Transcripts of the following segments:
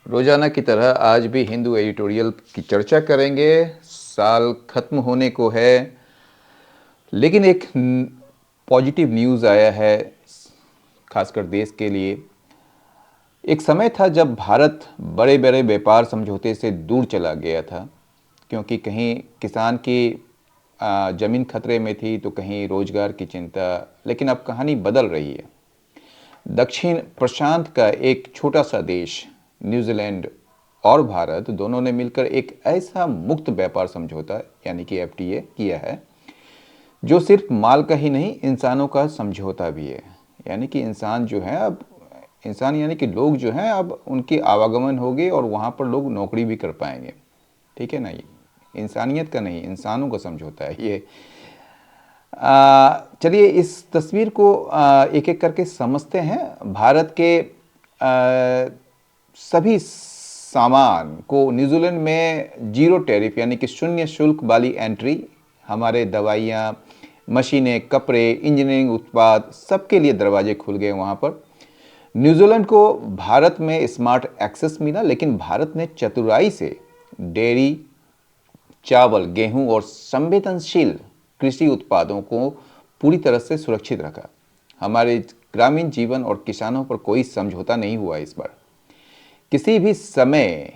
रोजाना की तरह आज भी हिंदू एडिटोरियल की चर्चा करेंगे। साल खत्म होने को है, लेकिन एक पॉजिटिव न्यूज़ आया है, खासकर देश के लिए। एक समय था जब भारत बड़े बड़े व्यापार समझौते से दूर चला गया था, क्योंकि कहीं किसान की ज़मीन खतरे में थी तो कहीं रोजगार की चिंता। लेकिन अब कहानी बदल रही है। दक्षिण प्रशांत का एक छोटा सा देश न्यूजीलैंड और भारत दोनों ने मिलकर एक ऐसा मुक्त व्यापार समझौता यानी कि एफटीए किया है, जो सिर्फ माल का ही नहीं, इंसानों का समझौता भी है। यानी कि इंसान जो है अब, इंसान यानी कि लोग जो हैं अब उनकी आवागमन होगी और वहाँ पर लोग नौकरी भी कर पाएंगे। ठीक है ना? ये इंसानियत का नहीं, इंसानों का समझौता है ये। चलिए इस तस्वीर को एक एक करके समझते हैं। भारत के सभी सामान को न्यूजीलैंड में जीरो टैरिफ यानी कि शून्य शुल्क वाली एंट्री, हमारे दवाइयाँ, मशीनें, कपड़े, इंजीनियरिंग उत्पाद, सबके लिए दरवाजे खुल गए वहाँ पर। न्यूजीलैंड को भारत में स्मार्ट एक्सेस मिला, लेकिन भारत ने चतुराई से डेयरी, चावल, गेहूं और संवेदनशील कृषि उत्पादों को पूरी तरह से सुरक्षित रखा। हमारे ग्रामीण जीवन और किसानों पर कोई समझौता नहीं हुआ इस बार। किसी भी समय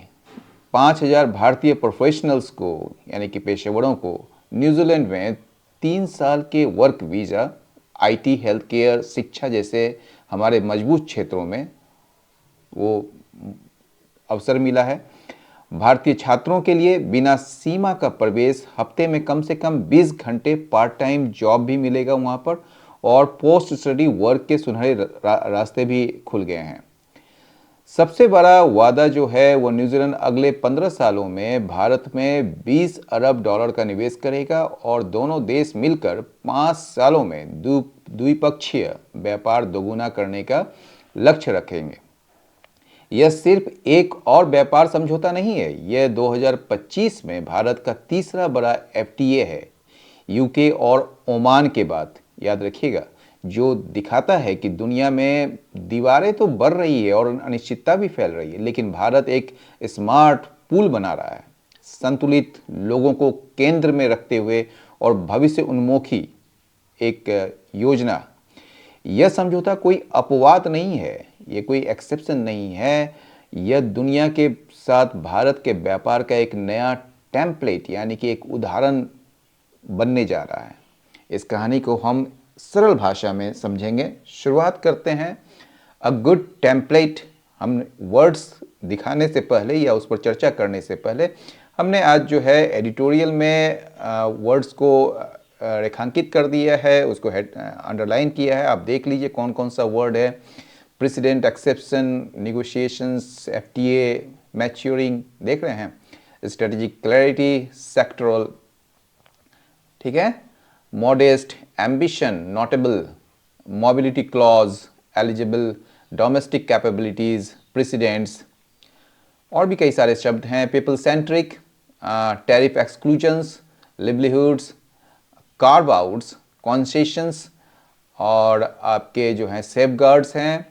5,000 भारतीय प्रोफेशनल्स को यानी कि पेशेवरों को न्यूजीलैंड में 3 साल के work visa, IT, health care, शिक्षा जैसे हमारे मजबूत क्षेत्रों में वो अवसर मिला है। भारतीय छात्रों के लिए बिना सीमा का प्रवेश, हफ्ते में कम से कम 20 घंटे पार्ट टाइम जॉब भी मिलेगा वहाँ पर, और पोस्ट स्टडी वर्क के सुनहरे रास्ते भी खुल गए हैं। सबसे बड़ा वादा जो है वो न्यूजीलैंड अगले 15 सालों में भारत में 20 अरब डॉलर का निवेश करेगा और दोनों देश मिलकर 5 सालों में द्विपक्षीय व्यापार दोगुना करने का लक्ष्य रखेंगे। यह सिर्फ एक और व्यापार समझौता नहीं है, यह 2025 में भारत का तीसरा बड़ा एफटीए है, यूके और ओमान के बाद। याद रखिएगा, जो दिखाता है कि दुनिया में दीवारें तो बढ़ रही है और अनिश्चितता भी फैल रही है, लेकिन भारत एक स्मार्ट पुल बना रहा है, संतुलित, लोगों को केंद्र में रखते हुए और भविष्य उन्मुखी एक योजना। यह समझौता कोई अपवाद नहीं है, ये कोई एक्सेप्शन नहीं है, यह दुनिया के साथ भारत के व्यापार का एक नया टेम्पलेट यानी कि एक उदाहरण बनने जा रहा है। इस कहानी को हम सरल भाषा में समझेंगे। शुरुआत करते हैं। अ गुड टेम्पलेट, हम वर्ड्स दिखाने से पहले या उस पर चर्चा करने से पहले हमने आज जो है एडिटोरियल में वर्ड्स को रेखांकित कर दिया है, उसको अंडरलाइन किया है। आप देख लीजिए कौन कौन सा वर्ड है। President, exception, negotiations, FTA, maturing, देख रहे हैं। स्ट्रेटेजिक क्लैरिटी, सेक्टरल, ठीक है। Modest, ambition, notable, mobility clause, eligible, domestic capabilities, presidents, और भी कई सारे शब्द हैं। People centric, tariff exclusions, livelihoods, carve outs, concessions, और आपके जो हैं सेफगार्ड्स हैं,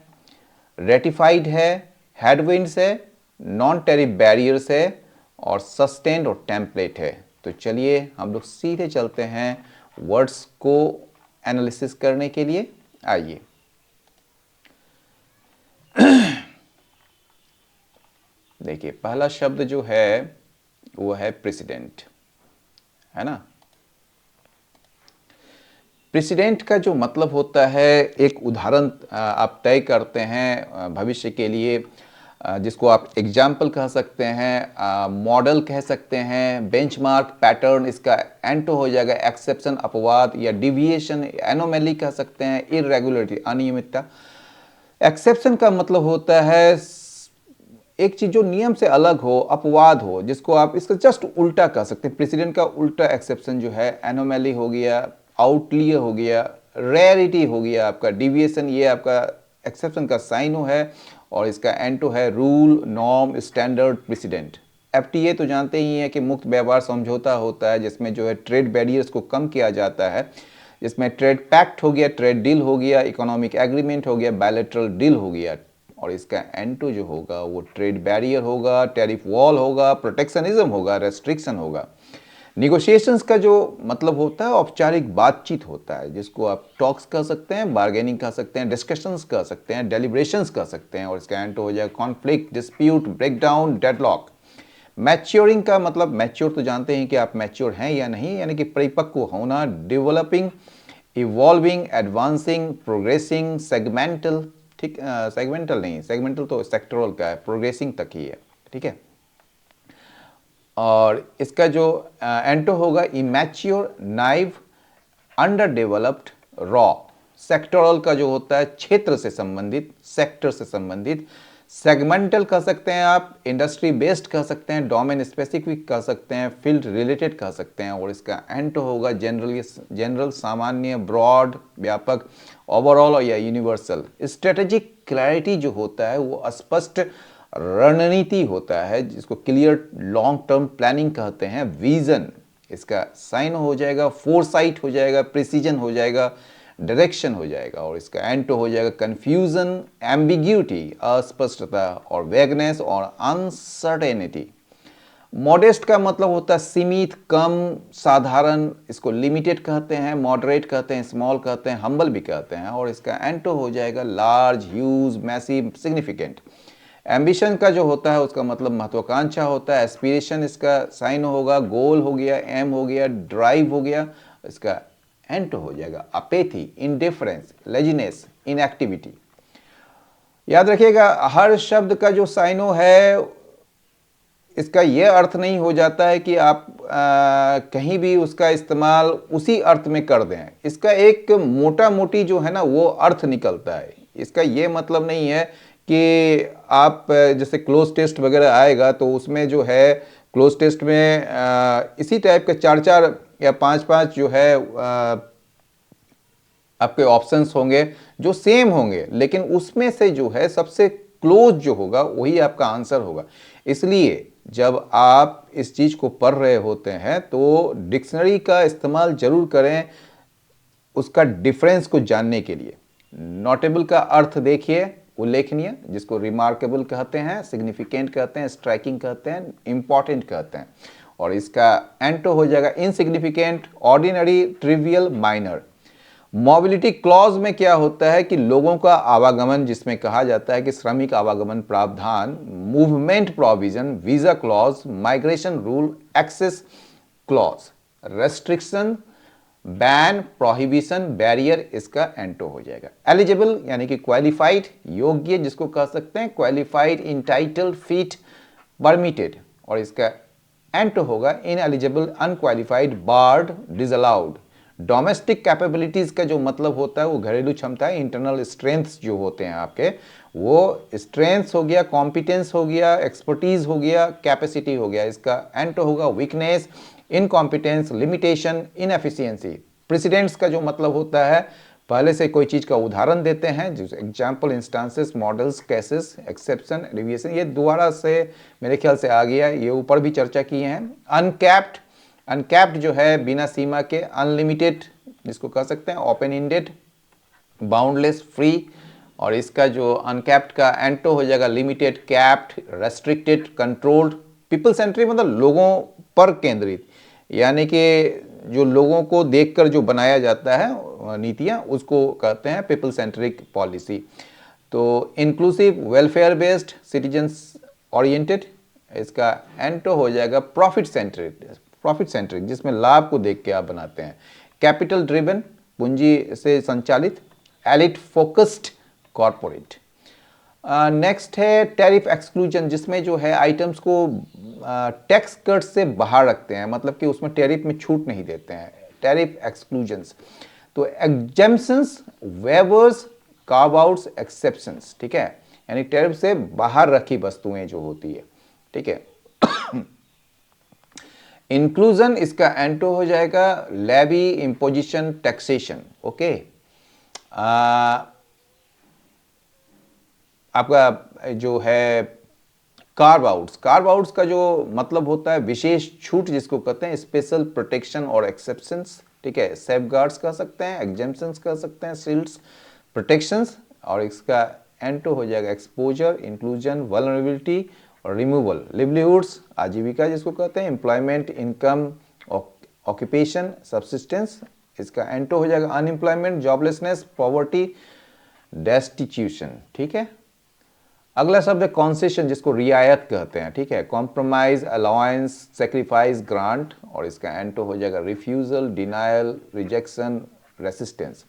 रेटिफाइड है, हेडविंड्स है, नॉन टैरिफ बैरियर्स है, और सस्टेन्ड और टेम्पलेट है। तो चलिए हम लोग सीधे चलते हैं वर्ड्स को एनालिसिस करने के लिए। आइए, देखिए पहला शब्द जो है वो है प्रेसिडेंट, है ना। प्रेसिडेंट का जो मतलब होता है, एक उदाहरण आप तय करते हैं भविष्य के लिए, जिसको आप एग्जाम्पल कह सकते हैं, मॉडल कह सकते हैं, बेंचमार्क, पैटर्न, इसका एंटो हो जाएगा, एक्सेप्शन, अपवाद, या डिविएशन, एनोमैली कह सकते हैं, इरेगुलरिटी, अनियमितता। एक्सेप्शन का मतलब होता है एक चीज जो नियम से अलग हो, अपवाद हो, जिसको आप इसका जस्ट उल्टा कह सकते हैं। प्रेसिडेंट का उल्टा एक्सेप्शन जो है एनोमैली हो गया, आउटलियर हो गया, रेयरिटी हो गया, आपका डिविएशन, ये आपका एक्सेप्शन का साइन हो है, और इसका एंटो है rule, norm, standard, president. FTA तो जानते ही हैं कि मुक्त व्यापार समझौता होता है, जिसमें जो है ट्रेड बैरियर्स को कम किया जाता है, जिसमें ट्रेड पैक्ट हो गया, ट्रेड डील हो गया, इकोनॉमिक एग्रीमेंट हो गया, बायलैटरल डील हो गया, और इसका एंटो जो होगा वो ट्रेड बैरियर होगा, टैरिफ वॉल होगा, प्रोटेक्शनिज्म होगा, रेस्ट्रिक्शन होगा। निगोशिएशंस का जो मतलब होता है औपचारिक बातचीत होता है, जिसको आप टॉक्स कह सकते हैं, बार्गेनिंग कह सकते हैं, डिस्कशंस कह सकते हैं, डेलिब्रेशंस कह सकते हैं। और इसका एंटो हो जाएगा conflict, dispute, breakdown, deadlock. Maturing का मतलब, मैच्योर तो जानते हैं कि आप मैच्योर हैं या नहीं, यानी कि परिपक्व होना, developing, evolving, advancing, progressing, segmental. ठीक, सेगमेंटल नहीं, सेगमेंटल तो सेक्टरल का है, प्रोग्रेसिंग तक ही है। ठीक है। और इसका जो एंटो होगा immature, naive, under developed, raw. Sectoral का जो होता है क्षेत्र से संबंधित, सेक्टर से संबंधित। सेगमेंटल कह सकते हैं आप, इंडस्ट्री बेस्ड कह सकते हैं, डोमेन स्पेसिफिक कह सकते हैं, फील्ड रिलेटेड कह सकते हैं। और इसका एंटो होगा जनरल, सामान्य, ब्रॉड, व्यापक, ओवरऑल या यूनिवर्सल। स्ट्रेटेजिक क्लैरिटी जो होता है वो स्पष्ट रणनीति होता है, जिसको क्लियर लॉन्ग टर्म प्लानिंग कहते हैं। विजन, इसका साइन हो जाएगा, फोरसाइट हो जाएगा, प्रिसीजन हो जाएगा, डायरेक्शन हो जाएगा। और इसका एंटो हो जाएगा कंफ्यूजन, एम्बिग्यूटी, अस्पष्टता, और वेगनेस और अनसर्टेनिटी। मॉडेस्ट का मतलब होता है सीमित, कम, साधारण। इसको लिमिटेड कहते हैं, मॉडरेट कहते हैं, स्मॉल कहते हैं, हम्बल भी कहते हैं। और इसका एंटो हो जाएगा large, huge, massive, significant. Ambition का जो होता है उसका मतलब महत्वाकांक्षा होता है। एस्पिरेशन इसका साइन होगा, गोल हो गया, एम हो गया, ड्राइव हो गया। इसका एंटो हो जाएगा अपेथी, इनडिफरेंस, लेजीनेस, इनएक्टिविटी। याद रखिएगा, हर शब्द का जो साइनो है इसका यह अर्थ नहीं हो जाता है कि आप कहीं भी उसका इस्तेमाल उसी अर्थ में कर दें। इसका एक मोटा मोटी जो है ना वो अर्थ निकलता है। इसका ये मतलब नहीं है कि आप जैसे क्लोज टेस्ट वगैरह आएगा तो उसमें जो है क्लोज टेस्ट में इसी टाइप के 4-4 या 5-5 जो है आपके ऑप्शंस होंगे जो सेम होंगे, लेकिन उसमें से जो है सबसे क्लोज जो होगा वही आपका आंसर होगा। इसलिए जब आप इस चीज को पढ़ रहे होते हैं तो डिक्शनरी का इस्तेमाल जरूर करें उसका डिफरेंस को जानने के लिए। नोटेबल का अर्थ देखिए, उल्लेखनीय, जिसको रिमार्केबल कहते हैं, सिग्निफिकेंट कहते हैं, स्ट्राइकिंग कहते हैं, इंपॉर्टेंट कहते हैं। और इसका एंटो हो जाएगा insignificant, ordinary, trivial, minor. Mobility clause में क्या होता है कि लोगों का आवागमन, जिसमें कहा जाता है कि श्रमिक आवागमन प्रावधान, movement provision, visa clause, migration rule, access clause, restriction, ban, prohibition, barrier. इसका एंटो हो जाएगा एलिजिबल यानी कि क्वालिफाइड, योग्य जिसको कह सकते हैं, क्वालिफाइड, इंटाइटल्ड, फिट, परमिटेड। और इसका एंटो होगा ineligible, unqualified, barred, disallowed. Domestic capabilities का जो मतलब होता है वो घरेलू क्षमता है, इंटरनल स्ट्रेंथ्स जो होते हैं आपके, वो स्ट्रेंथ्स हो गया, कॉम्पिटेंस हो गया, एक्सपर्टीज हो गया, कैपेसिटी हो गया। इसका एंटो होगा weakness, incompetence, limitation, inefficiency. Presidents का जो मतलब होता है पहले से कोई चीज का उदाहरण देते हैं, जो example, instances, models, cases, exception, deviation. ये दोबारा से मेरे ख्याल से आ गया, ये ऊपर भी चर्चा किए हैं। अनकैप्ड, अनकैप्ड जो है बिना सीमा के, अनलिमिटेड जिसको कह सकते हैं, ओपन इंडेड, बाउंडलेस, फ्री। और इसका जो अनकैप्ड का एंटो हो जाएगा limited, capped, restricted, controlled. People centric मतलब लोगों पर केंद्रित, यानी कि जो लोगों को देखकर जो बनाया जाता है नीतियां, उसको कहते हैं पीपल सेंट्रिक पॉलिसी। तो inclusive, welfare based, citizens oriented. इसका एंटो हो जाएगा प्रॉफिट सेंट्रिक, प्रॉफिट सेंट्रिक जिसमें लाभ को देख के आप बनाते हैं। कैपिटल ड्रिवन, पूंजी से संचालित। Elite focused, corporate. नेक्स्ट है टैरिफ एक्सक्लूजन, जिसमें जो है आइटम्स को टैक्स कट से बाहर रखते हैं, मतलब कि उसमें टैरिफ में छूट नहीं देते हैं, टैरिफ एक्सक्लूजन्स। तो exemptions, weavers, curve outs, exceptions. ठीक है, यानी टैरिफ से बाहर रखी वस्तुएं जो होती है। ठीक है। इंक्लूजन, इसका एंटो हो जाएगा लेवी, इंपोजिशन, टैक्सेशन। ओके। आपका जो है कार्व आउट्स, कार्व आउट्स का जो मतलब होता है विशेष छूट जिसको कहते हैं, स्पेशल प्रोटेक्शन और एक्सेप्शंस। ठीक है, सेफगार्ड्स कह सकते हैं, एग्जेम्पशंस कह सकते हैं, शील्ड्स, प्रोटेक्शंस। और इसका एंटो हो जाएगा एक्सपोजर, इंक्लूजन, वल्नरेबिलिटी और रिमूवल। लिवलीहुड्स आजीविका जिसको कहते हैं, एम्प्लॉयमेंट, इनकम, ऑक्यूपेशन, सब्सिस्टेंस। इसका एंटो हो जाएगा अनएम्प्लॉयमेंट, जॉबलेसनेस, पॉवर्टी, डेस्टिट्यूशन। ठीक है, अगला शब्द है कॉन्सेशन जिसको रियायत कहते हैं। ठीक है, कॉम्प्रोमाइज, अलाउंस, सेक्रीफाइस, ग्रांट और इसका एंटो हो जाएगा refusal, denial, rejection, resistance.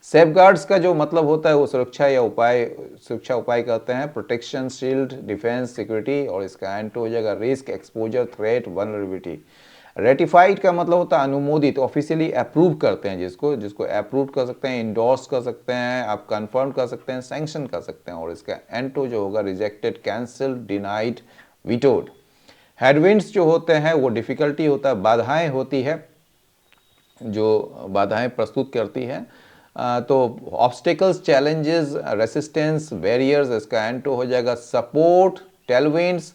Safeguards का जो मतलब होता है वो सुरक्षा या उपाय, सुरक्षा उपाय कहते हैं, प्रोटेक्शन, शील्ड, डिफेंस, सिक्योरिटी और इसका एंटो हो जाएगा risk, exposure, threat, vulnerability. Ratified का मतलब होता है अनुमोदित, ऑफिशियली अप्रूव करते हैं जिसको अप्रूव कर सकते हैं, इंडोर्स कर सकते हैं, आप कंफर्म कर सकते हैं, सैंक्शन कर सकते हैं और इसका एंटो जो होगा रिजेक्टेड, कैंसिल्ड, डिनाइड, वीटोड। हेडविंड्स जो होते हैं वो डिफिकल्टी होता है, बाधाएं होती है, जो बाधाएं प्रस्तुत करती है। तो ऑब्स्टेकल्स, चैलेंजेस, रेसिस्टेंस, बैरियर्स, इसका एंटो हो जाएगा सपोर्ट, टेलविंड्स,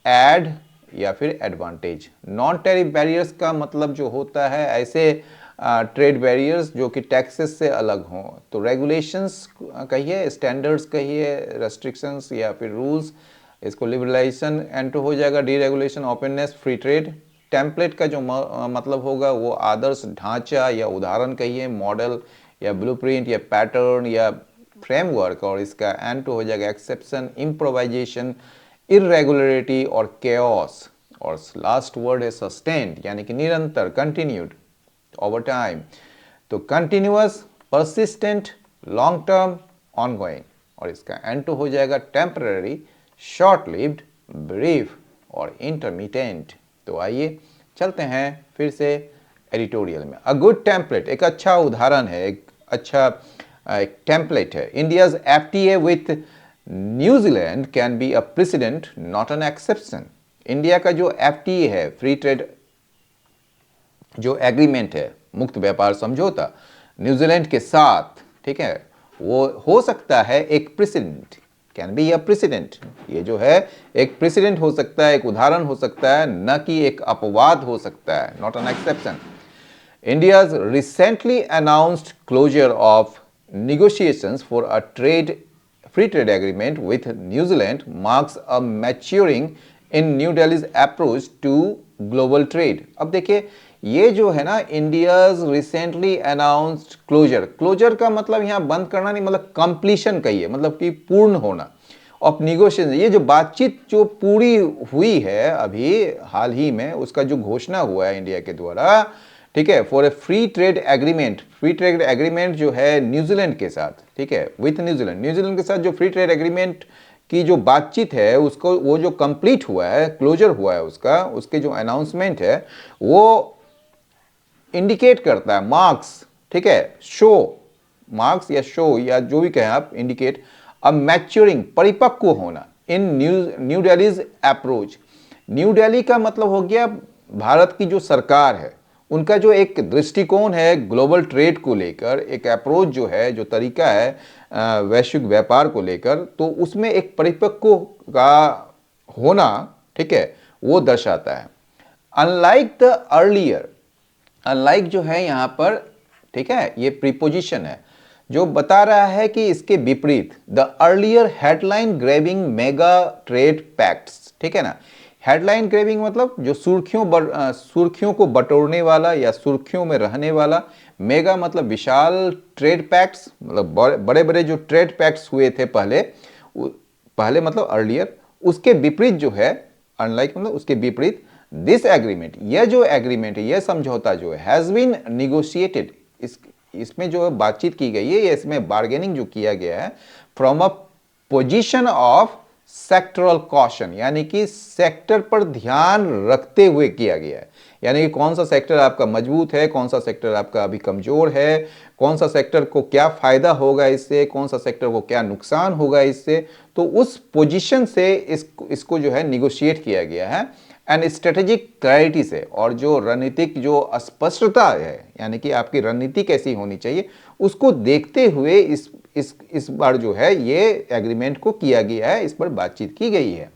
एड या फिर एडवांटेज। नॉन टैरिफ बैरियर्स का मतलब जो होता है ऐसे ट्रेड बैरियर्स जो कि टैक्सेस से अलग हों, तो रेगुलेशंस कहिए, स्टैंडर्ड्स कहिए, रेस्ट्रिक्शंस या फिर रूल्स। इसको लिबरलाइजेशन एंटो हो जाएगा, deregulation, openness, free trade. Template का जो मतलब होगा वो आदर्श ढांचा या उदाहरण कहिए, मॉडल या ब्लूप्रिंट या पैटर्न या फ्रेमवर्क और इसका एंटो हो जाएगा एक्सेप्शन, इम्प्रोवाइजेशन, इरेगुलरिटी और केओस और लास्ट वर्ड है सस्टेन्ड यानी कि निरंतर, कंटिन्यूड, ओवर टाइम। तो continuous, persistent, long term, ongoing और इसका एंटो हो जाएगा टेम्पररी, शॉर्ट लिव्ड, ब्रीफ और इंटरमिटेंट। तो आइए चलते हैं फिर से एडिटोरियल में। अ गुड टेम्पलेट, एक अच्छा उदाहरण है, एक अच्छा एक टेम्पलेट है। India's FTA with New Zealand can be a president not an exception. India का जो एफटीए है, फ्री ट्रेड जो एग्रीमेंट है, मुक्त व्यापार समझौता न्यूजीलैंड के साथ, ठीक है, वो हो सकता है एक president, can be a president, ये जो है एक प्रेसिडेंट हो सकता है, एक उदाहरण हो सकता है, न कि एक अपवाद हो सकता है, not an exception. India's recently announced closure of negotiations for a free trade agreement with New Zealand marks a maturing in New Delhi's approach to global trade. अब देखिए ये जो है ना India's recently announced closure का मतलब यहाँ बंद करना नहीं, मतलब completion कहिए, मतलब कि पूर्ण होना ऑफ निगोशिएशन। ये जो बातचीत जो पूरी हुई है अभी हाल ही में, उसका जो घोषणा हुआ है इंडिया के द्वारा, ठीक है, for a free trade agreement. Free trade agreement जो है न्यूजीलैंड के साथ, ठीक है, विथ न्यूजीलैंड के साथ जो फ्री ट्रेड एग्रीमेंट की जो बातचीत है उसको वो जो कंप्लीट हुआ है, क्लोजर हुआ है उसका, उसके जो अनाउंसमेंट है वो इंडिकेट करता है, मार्क्स, ठीक है, शो, मार्क्स या शो या जो भी कहें आप, इंडिकेट अ मैच्योरिंग, परिपक्व होना इन न्यू दिल्लीज अप्रोच। न्यू दिल्ली का मतलब हो गया भारत की जो सरकार है, उनका जो एक दृष्टिकोण है ग्लोबल ट्रेड को लेकर, एक अप्रोच जो है, जो तरीका है वैश्विक व्यापार को लेकर, तो उसमें एक परिपक्व का होना, ठीक है, वो दर्शाता है। अनलाइक द अर्लियर, अनलाइक जो है यहाँ पर, ठीक है, ये प्रीपोजिशन है जो बता रहा है कि इसके विपरीत, the earlier headline grabbing mega trade pacts, ठीक है ना। हेडलाइन ग्रैबिंग मतलब जो सुर्खियों को बटोरने वाला या सुर्खियों में रहने वाला, मेगा मतलब विशाल, ट्रेड पैक्ट्स मतलब बड़े बड़े जो ट्रेड पैक्ट्स हुए थे पहले मतलब अर्लियर, उसके विपरीत जो है अनलाइक मतलब उसके विपरीत दिस एग्रीमेंट, यह जो एग्रीमेंट है, यह समझौता जो है, हैज बीन निगोशिएटेड, इसमें जो बातचीत की गई है, इसमें बार्गेनिंग जो किया गया है, from a position of sectoral caution, यानी कि सेक्टर पर ध्यान रखते हुए किया गया है, यानी कि कौन सा सेक्टर आपका मजबूत है, कौन सा सेक्टर आपका अभी कमजोर है, कौन सा सेक्टर को क्या फायदा होगा इससे, कौन सा सेक्टर को क्या नुकसान होगा इससे, तो उस पोजीशन से इसको जो है निगोशिएट किया गया है एंड स्ट्रेटेजिक क्लैरिटी से, और जो रणनीतिक जो स्पष्टता है, यानी कि आपकी रणनीति कैसी होनी चाहिए, उसको देखते हुए इस बार जो है ये एग्रीमेंट को किया गया है, इस पर बातचीत की गई है।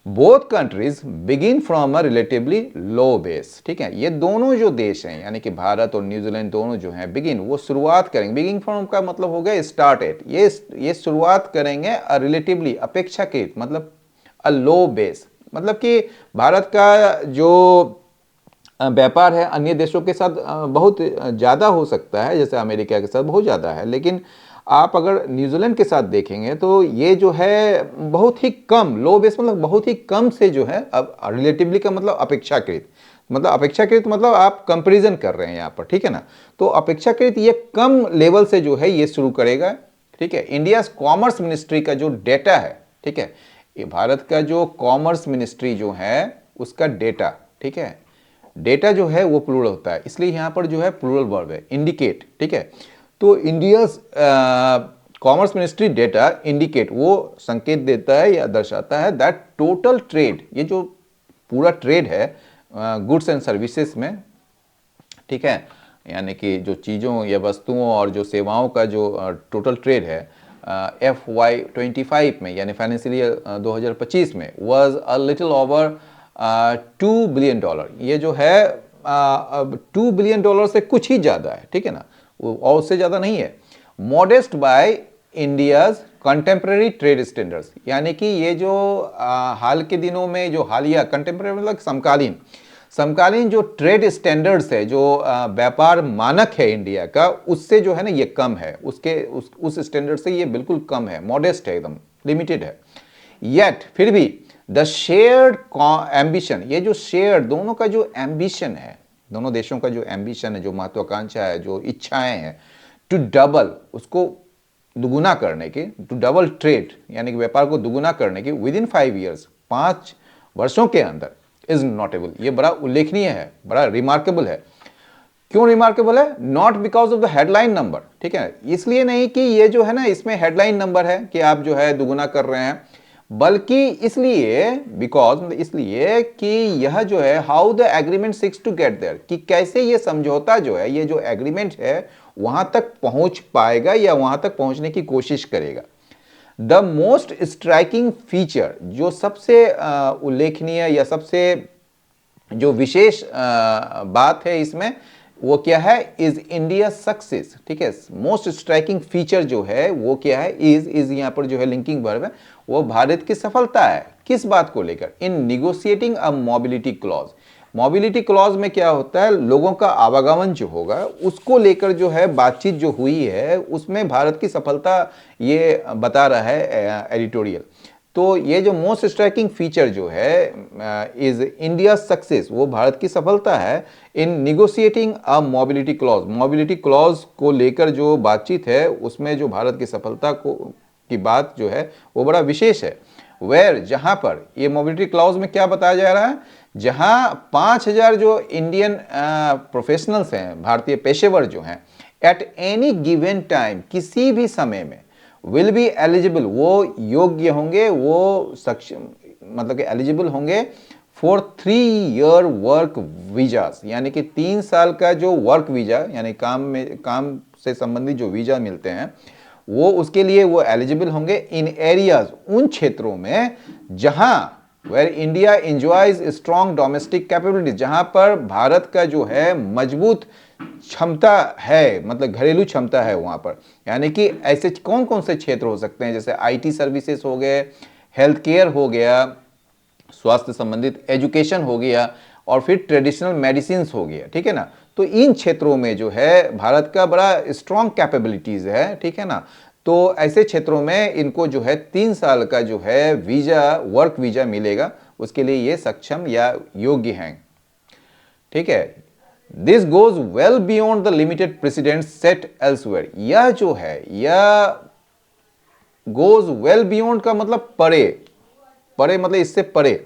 Both countries begin from a relatively low base. ठीक है, ये दोनों जो देश हैं यानी कि भारत और न्यूजीलैंड दोनों जो हैं बिगिन, वो शुरुआत करेंगे। बिगिन फ्रॉम का मतलब हो गया स्टार्ट एट, ये शुरुआत करेंगे रिलेटिवली अपेक्षाकृत, मतलब अ लो बेस, मतलब कि भारत का जो व्यापार है अन्य देशों के साथ बहुत ज़्यादा हो सकता है, जैसे अमेरिका के साथ बहुत ज़्यादा है, लेकिन आप अगर न्यूजीलैंड के साथ देखेंगे तो ये जो है बहुत ही कम, लो बेस मतलब बहुत ही कम से जो है, अब रिलेटिवली का मतलब अपेक्षाकृत, मतलब अपेक्षाकृत मतलब आप कंपैरिजन कर रहे हैं यहाँ पर, ठीक है ना। तो अपेक्षाकृत ये कम लेवल से जो है ये शुरू करेगा। ठीक है, इंडिया कॉमर्स मिनिस्ट्री का जो डेटा है, ठीक है, ये भारत का जो कॉमर्स मिनिस्ट्री जो है उसका डेटा, ठीक है, डेटा जो है वो प्लूरल होता है, इसलिए यहां पर जो है प्लूरल वर्ब है, इंडिकेट। ठीक है, तो India commerce ministry data indicate, वो संकेत देता है या दर्शाता है दैट टोटल ट्रेड, ये जो पूरा ट्रेड है गुड्स एंड सर्विसेज में, ठीक है, यानी कि जो चीज़ों या वस्तुओं और जो सेवाओं का जो टोटल ट्रेड है FY25 में यानी फाइनेंशियल ईयर 2025 में was a little over $2 billion. ये जो है अब $2 बिलियन से कुछ ही ज़्यादा है, ठीक है ना, और उससे ज़्यादा नहीं है। Modest by India's contemporary trade standards, यानी कि ये जो हाल के दिनों में जो हालिया, कंटेम्प्रेरी मतलब समकालीन, समकालीन जो ट्रेड स्टैंडर्ड्स है, जो व्यापार मानक है इंडिया का, उससे जो है ना ये कम है, उस स्टैंडर्ड से ये बिल्कुल कम है, मॉडेस्ट है, एकदम लिमिटेड है। येट फिर भी द शेयर्ड एम्बिशन, ये जो शेयर्ड दोनों का जो एम्बिशन है, दोनों देशों का जो एम्बिशन है, जो महत्वाकांक्षा है, जो इच्छाएं हैं, टू डबल, उसको दुगुना करने की, टू डबल ट्रेड यानी कि व्यापार को दुगुना करने की विद इन 5 ईयर्स, 5 वर्षों के अंदर, इज नोटेबल, ये बड़ा उल्लेखनीय है, बड़ा रिमार्केबल है। क्यों रिमार्केबल है? Not because of the headline number, ठीक है, इसलिए नहीं कि ये जो है ना इसमें हेडलाइन नंबर है कि आप जो है दुगुना कर रहे हैं, बल्कि इसलिए, बिकॉज इसलिए कि यह जो है how the agreement seeks to get there, कि कैसे ये समझौता जो है, ये जो एग्रीमेंट है वहां तक पहुंच पाएगा या वहां तक पहुंचने की कोशिश करेगा। द मोस्ट स्ट्राइकिंग फीचर, जो सबसे उल्लेखनीय या सबसे जो विशेष बात है इसमें, वो क्या है? Is India success. ठीक है, मोस्ट स्ट्राइकिंग फीचर जो है वो क्या है? इज यहां पर जो है लिंकिंग वर्ब है, वो भारत की सफलता है। किस बात को लेकर? इन निगोशिएटिंग अ मोबिलिटी क्लॉज। मोबिलिटी क्लॉज में क्या होता है? लोगों का आवागमन जो होगा उसको लेकर जो है बातचीत जो हुई है, उसमें भारत की सफलता ये बता रहा है एडिटोरियल। तो ये जो मोस्ट स्ट्राइकिंग फीचर जो है इज इंडिया सक्सेस, वो भारत की सफलता है इन निगोशिएटिंग अ मोबिलिटी क्लॉज। मोबिलिटी क्लॉज को लेकर जो बातचीत है उसमें जो भारत की सफलता को की बात जो है वो बड़ा विशेष है। वेयर, जहां पर, ये मोबिलिटी क्लॉज में क्या बताया जा रहा है? जहां 5000 जो इंडियन प्रोफेशनल्स हैं, भारतीय पेशेवर जो हैं, एट एनी गिवन टाइम, किसी भी समय में, विल बी एलिजिबल, वो योग्य होंगे, वो सक्षम, मतलब कि एलिजिबल होंगे फॉर 3 ईयर वर्क वीजास, यानी कि 3 साल का जो वर्क वीजा यानी काम से संबंधित जो वीजा मिलते हैं, वो उसके लिए वो एलिजिबल होंगे इन एरियाज, उन क्षेत्रों में जहां where India enjoys strong domestic capability, जहां पर भारत का जो है मजबूत क्षमता है, मतलब घरेलू क्षमता है वहां पर। यानी कि ऐसे कौन कौन से क्षेत्र हो सकते हैं? जैसे आईटी सर्विसेज हो गए, हेल्थ केयर हो गया, स्वास्थ्य संबंधित एजुकेशन हो गया, और फिर ट्रेडिशनल मेडिसिन हो गया, ठीक है ना। तो इन क्षेत्रों में जो है भारत का बड़ा स्ट्रॉन्ग कैपेबिलिटीज है, ठीक है ना। तो ऐसे क्षेत्रों में इनको जो है 3 साल का जो है वीजा, वर्क वीजा मिलेगा, उसके लिए ये सक्षम या योग्य हैं, ठीक है। This goes well beyond the limited president set elsewhere. यह जो है, यह गोज वेल बियॉन्ड का मतलब परे, परे मतलब इससे परे।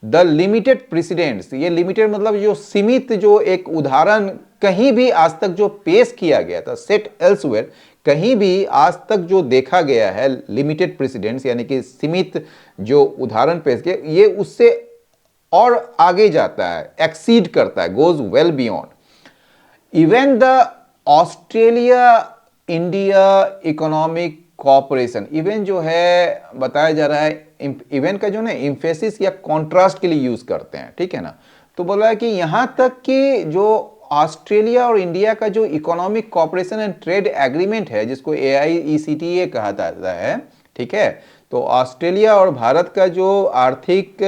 द लिमिटेड प्रेसिडेंट्स, ये लिमिटेड मतलब जो सीमित, जो एक उदाहरण कहीं भी आज तक जो पेश किया गया था, सेट एल्सवेयर, कहीं भी आज तक जो देखा गया है लिमिटेड प्रेसिडेंट्स यानी कि सीमित जो उदाहरण पेश किया, ये उससे और आगे जाता है, एक्सीड करता है, goes well beyond. Even the Australia India economic cooperation. Even जो है बताया जा रहा है, इवन का जो ना इम्फेसिस या कॉन्ट्रास्ट के लिए यूज करते हैं, ठीक है ना। तो बोला है कि यहां तक कि जो ऑस्ट्रेलिया और इंडिया का जो economic cooperation and trade agreement है, जिसको AIECTA कहा जाता है, ठीक है। तो ऑस्ट्रेलिया और भारत का जो आर्थिक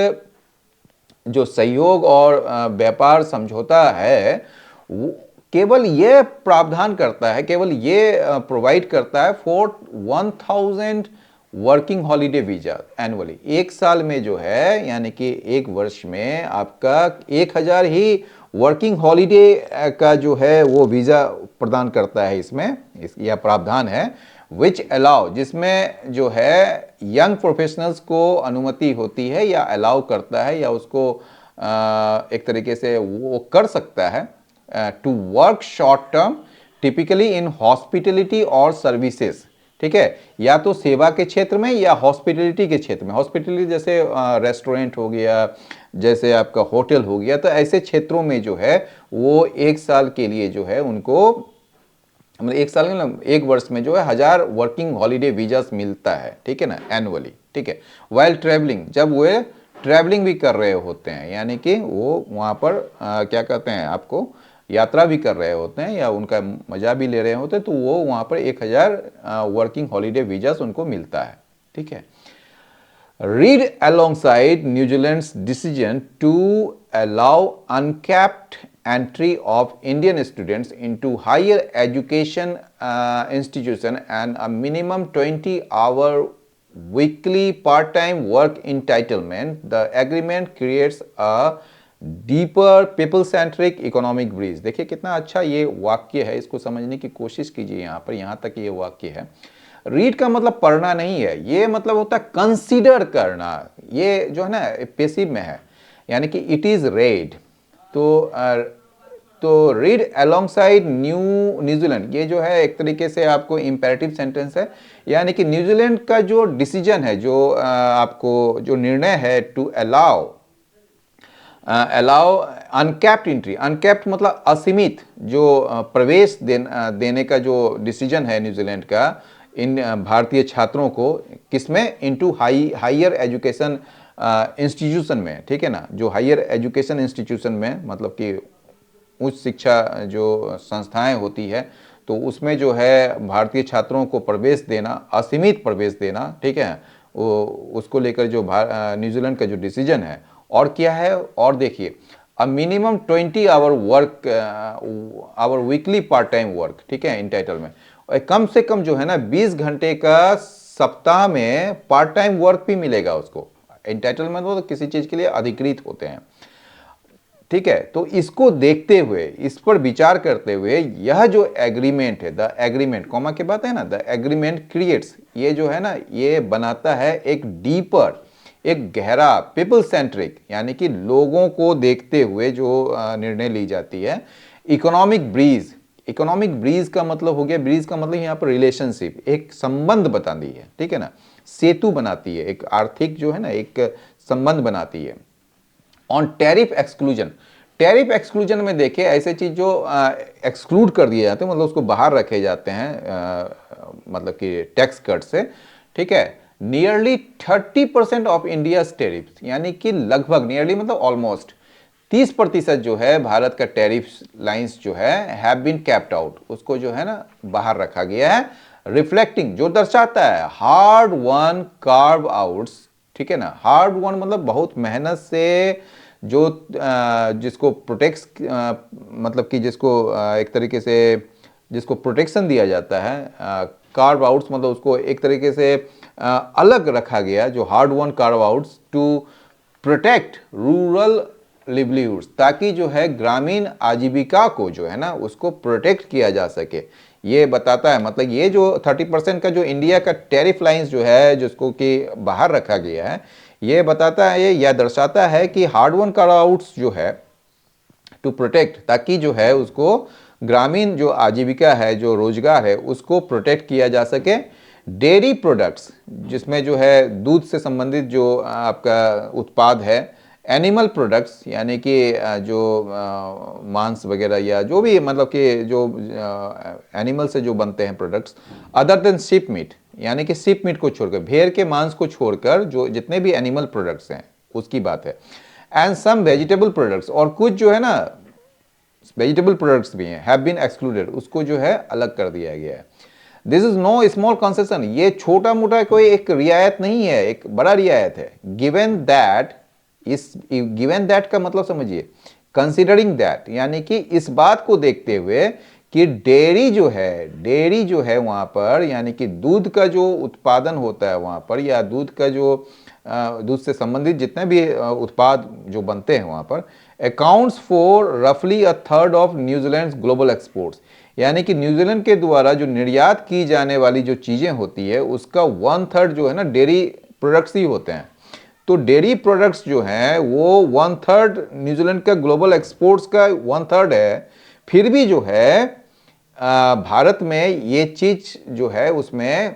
जो सहयोग और व्यापार समझौता है, वो केवल ये प्रावधान करता है, केवल ये प्रोवाइड करता है for 1000 working holiday visa annually. एक साल में जो है, यानी कि एक वर्ष में आपका 1000 ही वर्किंग हॉलीडे का जो है वो वीजा प्रदान करता है। इसमें यह प्रावधान है विच अलाउ, जिसमें जो है यंग प्रोफेशनल्स को अनुमति होती है या अलाउ करता है, या उसको एक तरीके से वो कर सकता है to work short term typically in hospitality और सर्विसेज, ठीक है। या तो सेवा के क्षेत्र में या हॉस्पिटलिटी के क्षेत्र में। हॉस्पिटलिटी जैसे रेस्टोरेंट हो गया, जैसे आपका होटल हो गया, तो ऐसे क्षेत्रों में जो है वो एक साल के लिए जो है उनको, मतलब एक साल में, एक वर्ष में जो है 1000 वर्किंग हॉलीडे वीजास मिलता है, ठीक है ना, एनुअली, ठीक है। वाइल ट्रैवलिंग, जब वो ट्रैवलिंग भी कर रहे होते हैं, यानी कि वो वहाँ पर क्या कहते हैं, आपको यात्रा भी कर रहे होते हैं या उनका मजा भी ले रहे होते हैं, तो वो वहाँ पर 1000 वर्किंग हॉलीडे वीजास उनको मिलता है, ठीक है। Read alongside New Zealand's decision to allow uncapped entry of Indian students into higher education institution and a minimum 20-hour weekly part-time work entitlement. The agreement creates a deeper people-centric economic bridge. देखिए कितना अच्छा ये वाक्य है, इसको समझने की कोशिश कीजिए। यहाँ पर यहाँ तक ये वाक्य है। रीड का मतलब पढ़ना नहीं है, ये मतलब होता है कंसीडर करना। ये जो है ना पैसिव में है, यानी कि इट इज रेड। तो रीड अलोंगसाइड न्यूजीलैंड, ये जो है एक तरीके से आपको इंपेरेटिव सेंटेंस है, यानी कि न्यूजीलैंड का जो डिसीजन है, जो आपको जो निर्णय है to allow uncapped entry. Uncapped मतलब असीमित जो प्रवेश देने का जो डिसीजन है न्यूजीलैंड का इन भारतीय छात्रों को, किसमें, इनटू हायर एजुकेशन इंस्टीट्यूशन में, ठीक है ना। जो हायर एजुकेशन इंस्टीट्यूशन में मतलब कि उच्च शिक्षा जो संस्थाएं होती है, तो उसमें जो है भारतीय छात्रों को प्रवेश देना, असीमित प्रवेश देना, ठीक है, वो उसको लेकर जो न्यूजीलैंड का जो डिसीजन है। और क्या है, और देखिए, a minimum 20 hour work, hour weekly part time work, ठीक है, इंटाइटलमेंट। कम से कम जो है ना 20 घंटे का सप्ताह में पार्ट टाइम वर्क भी मिलेगा उसको। एंटाइटलमेंट तो किसी चीज के लिए अधिकृत होते हैं, ठीक है। तो इसको देखते हुए, इस पर विचार करते हुए, यह जो एग्रीमेंट है, द एग्रीमेंट कॉमा के बात है ना, द एग्रीमेंट क्रिएट्स, ये जो है ना ये बनाता है एक डीपर, एक गहरा पीपल सेंट्रिक, यानी कि लोगों को देखते हुए जो निर्णय ली जाती है, इकोनॉमिक ब्रीज। इकोनॉमिक ब्रीज का मतलब हो गया, ब्रीज का मतलब यहाँ पर रिलेशनशिप, एक संबंध बताती है, ठीक है ना, सेतु बनाती है, एक आर्थिक जो है ना एक संबंध बनाती है। On tariff exclusion, tariff exclusion में देखें ऐसे चीज जो एक्सक्लूड कर दिए जाते हैं, मतलब उसको बाहर रखे जाते हैं, मतलब कि टैक्स कट से, ठीक है। नियरली 30% ऑफ इंडिया टैरिफ, यानी कि लगभग, नियरली मतलब ऑलमोस्ट 30% जो है भारत का टैरिफ लाइंस जो है हैव बीन कैप्ड आउट, उसको जो है ना बाहर रखा गया है। रिफ्लेक्टिंग, जो दर्शाता है हार्ड वन कार्व आउट्स, ठीक है ना। हार्ड वन मतलब बहुत मेहनत से जो जिसको प्रोटेक्स, मतलब कि जिसको एक तरीके से जिसको प्रोटेक्शन दिया जाता है, कार्व आउट्स मतलब उसको एक तरीके से अलग रखा गया, जो hard one carve outs to protect rural livelihoods, ताकि जो है ग्रामीण आजीविका को जो है ना उसको प्रोटेक्ट किया जा सके। ये बताता है, मतलब ये जो 30% का जो इंडिया का टैरिफ लाइंस जो है जिसको कि बाहर रखा गया है, ये बताता है या दर्शाता है कि हार्ड वन कार्व आउट्स जो है टू प्रोटेक्ट, ताकि जो है उसको ग्रामीण जो आजीविका है, जो रोजगार है, उसको प्रोटेक्ट किया जा सके। डेयरी प्रोडक्ट्स, जिसमें जो है दूध से संबंधित जो आपका उत्पाद है, एनिमल प्रोडक्ट्स यानी कि जो मांस वगैरह या जो भी मतलब कि जो एनिमल से जो बनते हैं products, other than sheep meat यानी कि शिप मीट को छोड़कर, भेड़ के मांस को छोड़कर जो जितने भी एनिमल प्रोडक्ट्स हैं उसकी बात है। एंड सम वेजिटेबल प्रोडक्ट्स, और कुछ जो है ना वेजिटेबल प्रोडक्ट्स भी हैं, हैव बीन एक्सक्लूडेड, उसको जो है अलग कर दिया गया है। This is know small concession, ये छोटा मोटा कोई एक रियायत नहीं है, एक बड़ा रियायत है। गिवन दैट, इस गिवन दैट का मतलब समझिए, कंसिडरिंग दैट यानी कि इस बात को देखते हुए कि डेयरी जो है वहां पर, यानी कि दूध का जो उत्पादन होता है वहां पर, या दूध का जो दूध से संबंधित जितने भी उत्पाद जो बनते हैं वहां पर, अकाउंट्स फॉर रफली a third of New Zealand global exports, यानी कि न्यूजीलैंड के द्वारा जो निर्यात की जाने वाली जो चीजें होती है उसका 1/3 जो है ना डेयरी प्रोडक्ट्स ही होते हैं। तो डेयरी प्रोडक्ट्स जो हैं वो 1/3 न्यूजीलैंड का ग्लोबल एक्सपोर्ट्स का 1/3 है। फिर भी जो है भारत में ये चीज जो है उसमें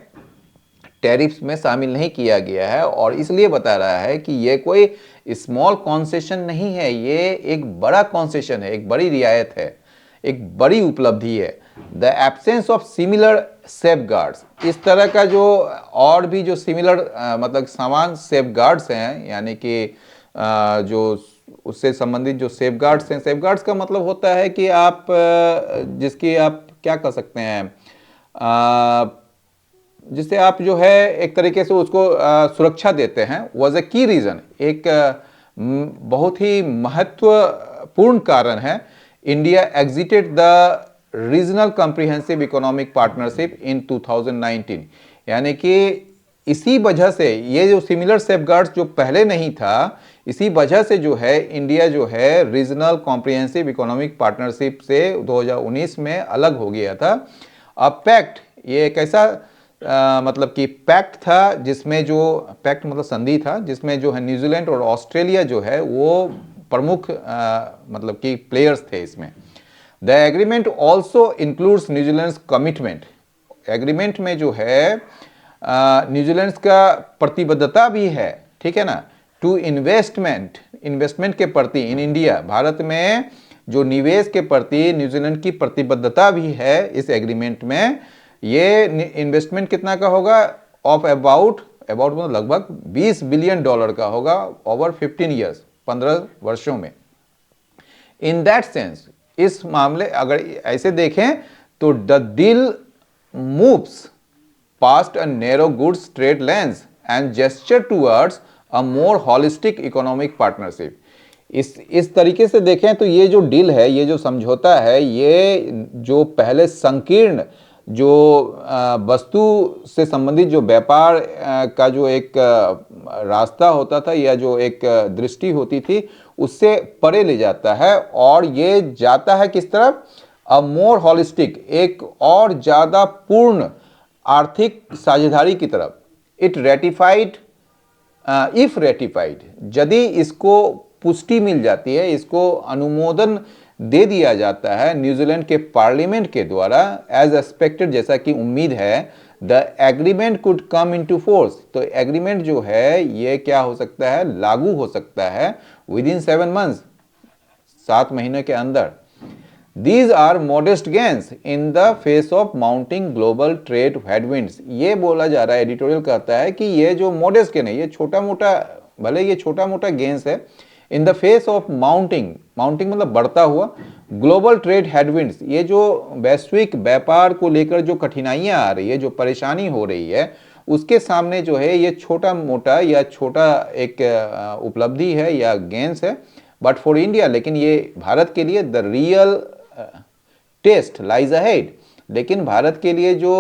टैरिफ्स में शामिल नहीं किया गया है, और इसलिए बता रहा है कि ये कोई स्मॉल कॉन्सेशन नहीं है, ये एक बड़ा कॉन्सेशन है, एक बड़ी रियायत है, एक बड़ी उपलब्धि है। The absence of similar safeguards, इस तरह का जो और भी जो सिमिलर मतलब समान सेफगार्ड्स हैं, यानी कि जो उससे संबंधित जो सेफगार्ड्स हैं, सेफगार्ड्स का मतलब होता है कि आप जिसकी आप क्या कर सकते हैं, जिससे आप जो है एक तरीके से उसको सुरक्षा देते हैं। वॉज ए की रीजन, एक बहुत ही महत्वपूर्ण कारण है। India exited the regional comprehensive economic partnership in 2019, यानी कि इसी वजह से ये जो सिमिलर सेफगार्ड्स जो पहले नहीं था, इसी वजह से जो है इंडिया जो है रीजनल कॉम्प्रिहेंसिव इकोनॉमिक पार्टनरशिप से 2019 में अलग हो गया था। अब पैक्ट, ये एक ऐसा मतलब कि पैक्ट था जिसमें जो पैक्ट मतलब संधि था जिसमें जो है न्यूजीलैंड और ऑस्ट्रेलिया जो है वो प्रमुख मतलब कि प्लेयर्स थे इसमें। The agreement also includes New Zealand commitment, agreement में जो है न्यूजीलैंड का प्रतिबद्धता भी है, ठीक है ना, टू इन्वेस्टमेंट के प्रति इन इंडिया, भारत में जो निवेश के प्रति न्यूजीलैंड की प्रतिबद्धता भी है इस एग्रीमेंट में। ये इन्वेस्टमेंट कितना का होगा, ऑफ अबाउट मतलब लगभग $20 बिलियन का होगा ओवर 15 ईयर्स, 15 वर्षों में। इन दैट सेंस, इस मामले अगर ऐसे देखें तो the deal moves past a narrow goods trade lens and gesture towards a more holistic economic partnership. इस तरीके से देखें तो ये जो डील है, ये जो समझौता है, ये जो पहले संकीर्ण जो वस्तु से संबंधित जो व्यापार का जो एक रास्ता होता था या जो एक दृष्टि होती थी, उससे परे ले जाता है, और ये जाता है किस तरफ, अ मोर होलिस्टिक, एक और ज़्यादा पूर्ण आर्थिक साझेदारी की तरफ। इट रेटिफाइड, इफ रेटिफाइड, यदि इसको पुष्टि मिल जाती है, इसको अनुमोदन दे दिया जाता है न्यूजीलैंड के पार्लियामेंट के द्वारा, एज एक्सपेक्टेड, जैसा कि उम्मीद है, the agreement could come into force, तो एग्रीमेंट जो है ये क्या हो सकता है, लागू हो सकता है विद इन 7 मंथ्स, 7 महीने के अंदर। These are modest gains in the face of mounting global trade headwinds, ये बोला जा रहा है, एडिटोरियल कहता है कि ये जो मॉडेस्ट गेन है, ये छोटा मोटा, भले ये छोटा मोटा गेन्स है, in the face of mounting मतलब बढ़ता हुआ, ग्लोबल ट्रेड हेडविंड्स, ये जो वैश्विक व्यापार को लेकर जो कठिनाइयां आ रही है, जो परेशानी हो रही है, उसके सामने जो है ये छोटा मोटा या छोटा एक उपलब्धि है या गेन्स है, बट फॉर इंडिया, लेकिन ये भारत के लिए the real test lies ahead, लेकिन भारत के लिए जो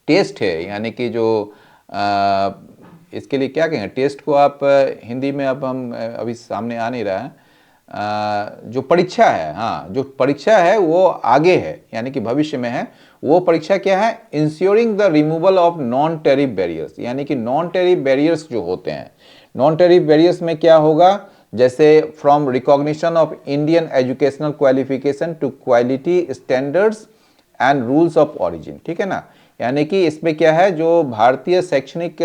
टेस्ट है, यानी कि जो इसके लिए क्या कहेंगे, टेस्ट को आप हिंदी में अब हम अभी सामने आ नहीं रहा है, जो परीक्षा है, हाँ, जो परीक्षा है वो आगे है, यानी कि भविष्य में है। वो परीक्षा क्या है, ensuring the removal of non tariff barriers, यानी कि नॉन टेरिफ बैरियर्स जो होते हैं, नॉन टेरिफ बैरियर्स में क्या होगा, जैसे from recognition of Indian educational qualification to quality standards and rules of origin, ठीक है ना, यानी कि इसमें क्या है, जो भारतीय शैक्षणिक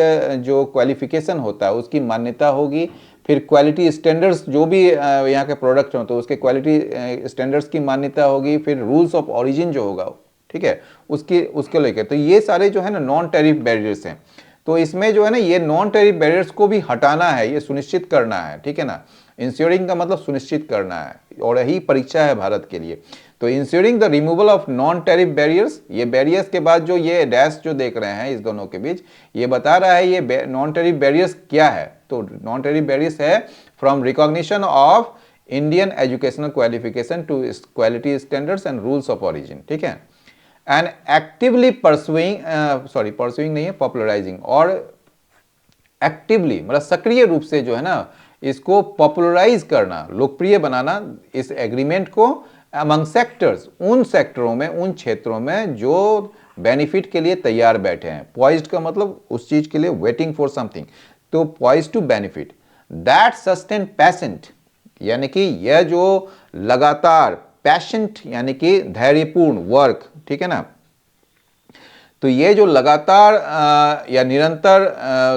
जो क्वालिफिकेशन होता है उसकी मान्यता होगी, फिर क्वालिटी स्टैंडर्ड्स जो भी यहाँ के प्रोडक्ट हों तो उसके क्वालिटी स्टैंडर्ड्स की मान्यता होगी, फिर रूल्स ऑफ ओरिजिन जो होगा, ठीक है, उसके लेकर। तो ये सारे जो है ना नॉन टैरिफ बैरियर्स हैं। तो इसमें जो है ना ये नॉन टैरिफ बैरियर्स को भी हटाना है, ये सुनिश्चित करना है, ठीक है ना। इंश्योरिंग का मतलब सुनिश्चित करना है, और यही परीक्षा है भारत के लिए। तो ensuring the removal of non tariff barriers, ये बैरियर्स के बाद जो ये डैश जो देख रहे हैं इस दोनों के बीच, ये बता रहा है ये नॉन टैरिफ बैरियर्स क्या है। तो नॉन टैरिफ बैरियर्स है from recognition of Indian educational qualification to quality standards and rules of origin, ठीक है। एंड एक्टिवली परसुइंग नहीं है, पॉपुलराइजिंग, और एक्टिवली मतलब सक्रिय रूप से जो है ना इसको पॉपुलराइज करना, लोकप्रिय बनाना इस एग्रीमेंट को अमंग सेक्टर्स, उन सेक्टरों में, उन क्षेत्रों में जो बेनिफिट के लिए तैयार बैठे हैं। पॉइज्ड का मतलब उस चीज के लिए वेटिंग फॉर समथिंग, तो poised to benefit that sustain patient, यानी कि यह जो लगातार, पैशेंट यानी कि धैर्यपूर्ण वर्क, ठीक है ना। तो ये जो लगातार या निरंतर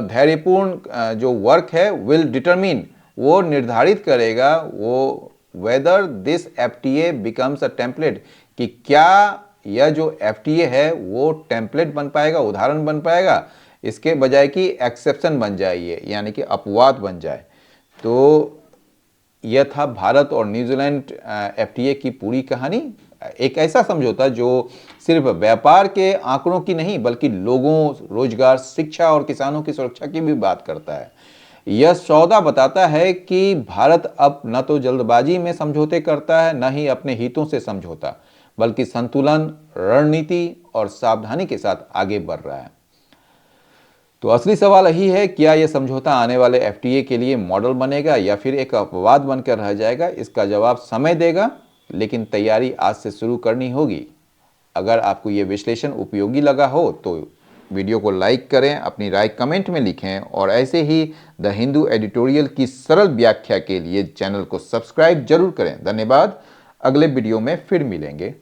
धैर्यपूर्ण जो वर्क है, विल डिटरमिन, वो निर्धारित करेगा, वो whether this FTA becomes a template, कि क्या यह जो एफटीए है वो टेम्पलेट बन पाएगा, उदाहरण बन पाएगा, इसके बजाय कि एक्सेप्शन बन जाए ये, यानी कि अपवाद बन जाए। तो यह था भारत और न्यूजीलैंड एफटीए की पूरी कहानी। एक ऐसा समझौता जो सिर्फ व्यापार के आंकड़ों की नहीं बल्कि लोगों, रोजगार, शिक्षा और किसानों की सुरक्षा की भी बात करता है। यह सौदा बताता है कि भारत अब न तो जल्दबाजी में समझौते करता है, न ही अपने हितों से समझौता, बल्कि संतुलन, रणनीति और सावधानी के साथ आगे बढ़ रहा है। तो असली सवाल यही है, क्या यह समझौता आने वाले एफटीए के लिए मॉडल बनेगा या फिर एक अपवाद बनकर रह जाएगा? इसका जवाब समय देगा, लेकिन तैयारी आज से शुरू करनी होगी। अगर आपको ये विश्लेषण उपयोगी लगा हो तो वीडियो को लाइक करें, अपनी राय कमेंट में लिखें, और ऐसे ही द हिंदू एडिटोरियल की सरल व्याख्या के लिए चैनल को सब्सक्राइब जरूर करें। धन्यवाद। अगले वीडियो में फिर मिलेंगे।